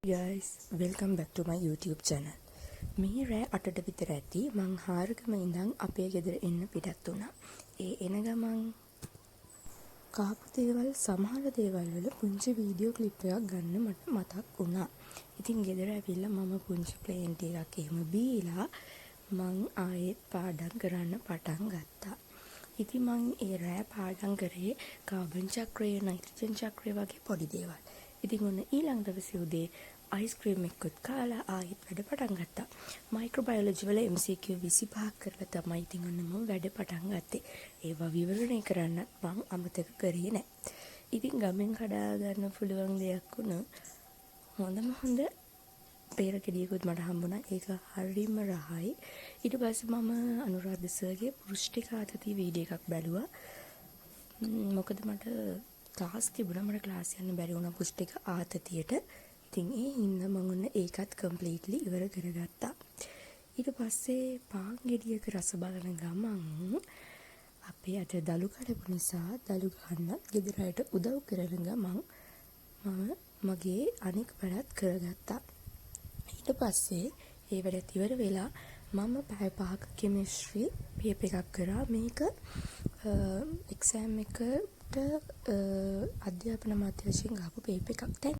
guys, welcome back to my YouTube channel. මේ රෑ 8ට විතර ඇති මං හාරගම ඉඳන් අපේ ගෙදර එන්න පිටත් වුණා. ඒ එන ගමන් කාපු දේවල් සමහර දේවල් වල පුංචි වීඩියෝ ක්ලිප් එකක් ගන්න මට මතක් වුණා. ඉතින් ගෙදර ඇවිල්ලා මම පුංචි ප්ලේන්ට් එකක් එහෙම බීලා මං ආයෙත් පාඩම් කරන්න පටන් ගත්තා. ඉතින් මං ඒ රෑ පාඩම් කරේ කාබන් චක්‍රය, නයිට්‍රජන් චක්‍රය වගේ පොඩි දේවල්. ඉතින් ඔන්න ඊළඟ දවසේ උදේ අයිස්ක්‍රීම් එකකුත් කාලා ආයෙත් වැඩ පටන් ගත්තා. මයික්‍රෝබයොලොජි වල MCQ 25ක් කරලා තමයි ඉතින් ඔන්න මම වැඩ පටන් ගත්තේ. ඒවා විවරණය කරන්න මං අමතක කරේ නැහැ. ඉතින් ගමෙන් කඩා ගන්න පුළුවන් දෙයක් වුණා. හොඳ පෙරකඩියකුත් මට හම්බුණා. ඒක හරිම රහයි. ඊට පස්සේ මම අනුරාධ සර්ගේ පුරුෂ්ටිකාතති වීඩියෝ එකක් බැලුවා. මොකද මට ක්ලාස් තිබුණා, මට ක්ලාස් යන්න බැරි වුණා පුරුෂ්ටික ආතතියට. ඉතින් ඒ හින්දා මම ඔන්න ඒකත් කම්ප්ලීට්ලි ඉවර කරගත්තා. ඊට පස්සේ පාන් ගෙඩියක රස බලන ගමන් අපේ අත දලු කඩපු නිසා දලු ගන්නත් ගෙදර අයට උදව් කරන ගමන් මම මගේ අනික් වැඩත් කරගත්තා. ඊට පස්සේ ඒ වැඩත් ඉවර වෙලා මම පැය 5ක කෙමිස්ට්‍රි පේපර් එකක් කරා. මේක එක්සෑම් එකට අධ්‍යාපන අමාත්‍යාංශයෙන් ගහපු පේපර් එකක්.